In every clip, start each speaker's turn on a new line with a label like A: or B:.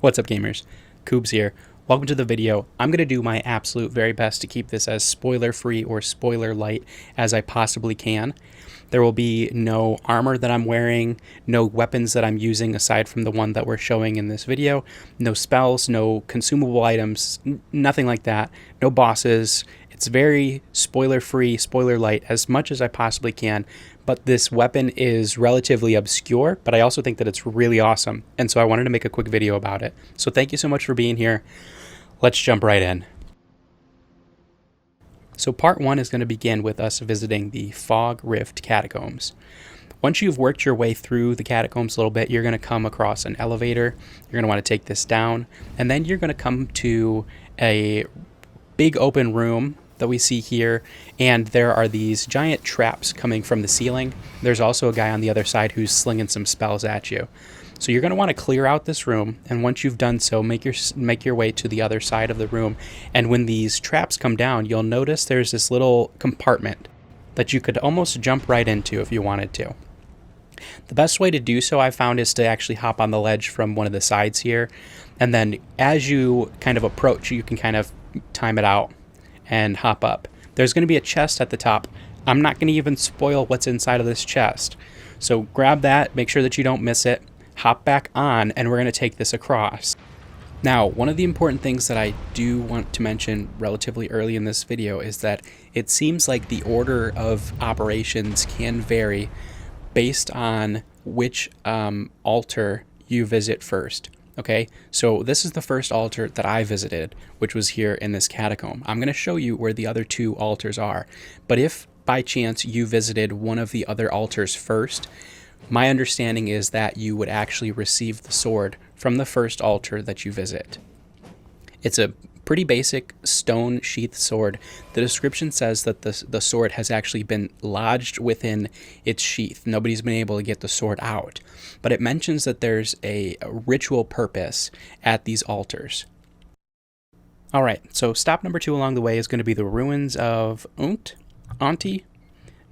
A: What's up, gamers? Koobs here. Welcome to the video. I'm going to do my absolute very best to keep this as spoiler-free or spoiler-light as I possibly can. There will be no armor that I'm wearing, no weapons that I'm using aside from the one that we're showing in this video, no spells, no consumable items, nothing like that, no bosses. It's very spoiler-free, spoiler-light as much as I possibly can, but this weapon is relatively obscure, but I also think that it's really awesome, and so I wanted to make a quick video about it. So thank you so much for being here. Let's jump right in. So part 1 is going to begin with us visiting the Fog Rift Catacombs. Once you've worked your way through the catacombs a little bit, you're going to come across an elevator. You're going to want to take this down, and then you're going to come to a big open room that we see here, and there are these giant traps coming from the ceiling. There's also a guy on the other side who's slinging some spells at you. So you're going to want to clear out this room, and once you've done so, make your way to the other side of the room. And when these traps come down, you'll notice there's this little compartment that you could almost jump right into if you wanted to. The best way to do so, I found, is to actually hop on the ledge from one of the sides here, and then as you kind of approach, you can kind of time it out and hop up. There's going to be a chest at the top. I'm not going to even spoil what's inside of this chest. So grab that, make sure that you don't miss it, hop back on, and we're going to take this across. Now, one of the important things that I do want to mention relatively early in this video is that it seems like the order of operations can vary based on which altar you visit first. Okay, so this is the first altar that I visited, which was here in this catacomb. I'm going to show you where the other two altars are, but if by chance you visited one of the other altars first, my understanding is that you would actually receive the sword from the first altar that you visit. It's a pretty basic stone-sheathed sword. The description says that the sword has actually been lodged within its sheath. Nobody's been able to get the sword out. But it mentions that there's a ritual purpose at these altars. Alright, so stop number 2 along the way is going to be the ruins of Unti?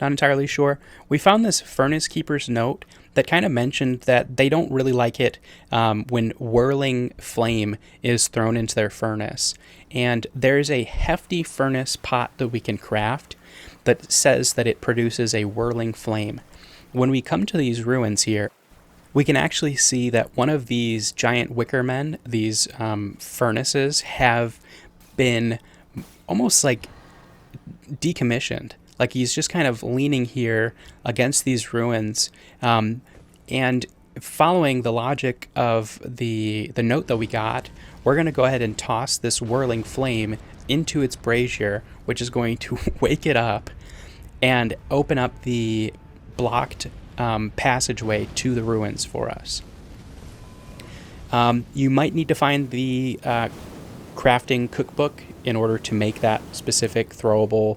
A: Not entirely sure. We found this furnace keeper's note that kind of mentioned that they don't really like it when whirling flame is thrown into their furnace. And there's a hefty furnace pot that we can craft that says that it produces a whirling flame. When we come to these ruins here, we can actually see that one of these giant wicker men, these furnaces, have been almost like decommissioned. Like he's just kind of leaning here against these ruins, and following the logic of the note that we got, we're going to go ahead and toss this whirling flame into its brazier, which is going to wake it up and open up the blocked passageway to the ruins for us. You might need to find the crafting cookbook in order to make that specific throwable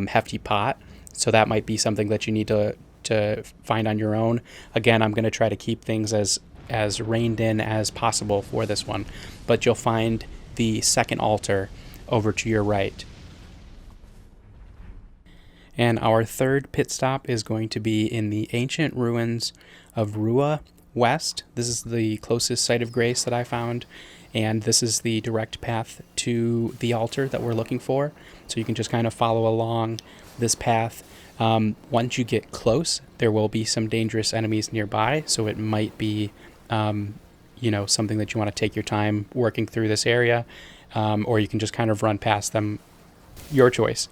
A: hefty pot, so that might be something that you need to find on your own. Again, I'm going to try to keep things as reined in as possible for this one, but you'll find the second altar over to your right. And our third pit stop is going to be in the ancient ruins of Rua West. This is the closest site of grace that I found, and this is the direct path to the altar that we're looking for. So you can just kind of follow along this path. Once you get close, there will be some dangerous enemies nearby, so it might be something that you want to take your time working through this area, or you can just kind of run past them, your choice.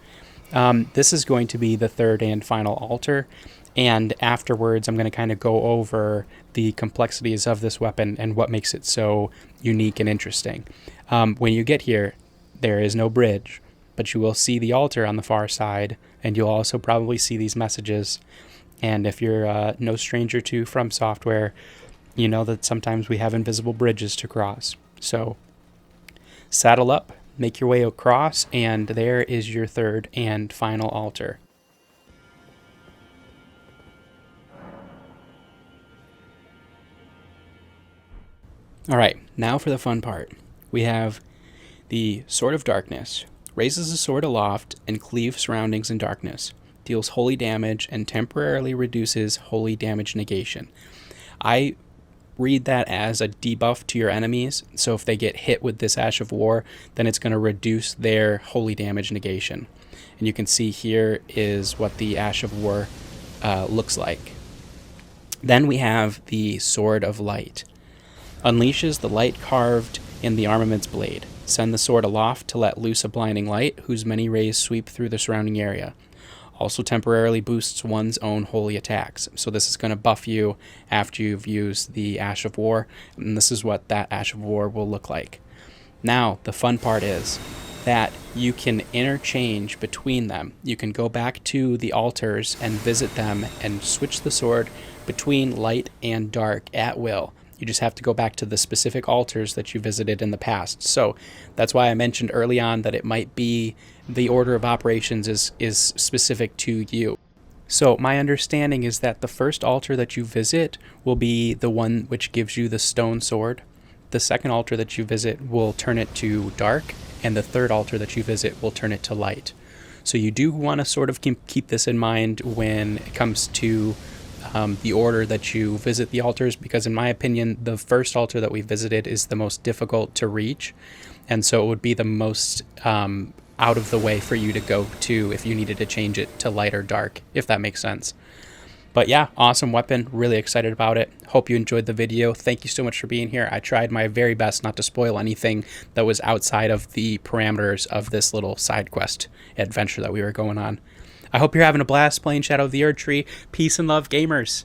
A: This is going to be the third and final altar, and afterwards I'm going to kind of go over the complexities of this weapon and what makes it so unique and interesting. When you get here, there is no bridge, but you will see the altar on the far side, and you'll also probably see these messages. And if you're no stranger to From Software, you know that sometimes we have invisible bridges to cross. So saddle up, make your way across, and there is your third and final altar. Alright, now for the fun part. We have the Sword of Darkness. Raises the sword aloft and cleaves surroundings in darkness. Deals holy damage and temporarily reduces holy damage negation. I read that as a debuff to your enemies. So if they get hit with this Ash of War, then it's going to reduce their holy damage negation. And you can see here is what the Ash of War looks like. Then we have the Sword of Light. Unleashes the light carved in the armament's blade. Send the sword aloft to let loose a blinding light, whose many rays sweep through the surrounding area. Also temporarily boosts one's own holy attacks. So this is going to buff you after you've used the Ash of War, and this is what that Ash of War will look like. Now, the fun part is that you can interchange between them. You can go back to the altars and visit them and switch the sword between light and dark at will. You just have to go back to the specific altars that you visited in the past. So that's why I mentioned early on that it might be the order of operations is specific to you. So my understanding is that the first altar that you visit will be the one which gives you the stone sword. The second altar that you visit will turn it to dark, and the third altar that you visit will turn it to light. So you do want to sort of keep this in mind when it comes to the order that you visit the altars, because in my opinion, the first altar that we visited is the most difficult to reach, and so it would be the most out of the way for you to go to if you needed to change it to light or dark, if that makes sense. But yeah, awesome weapon, really excited about it. Hope you enjoyed the video. Thank you so much for being here. I tried my very best not to spoil anything that was outside of the parameters of this little side quest adventure that we were going on. I hope you're having a blast playing Shadow of the Erdtree. Peace and love, gamers.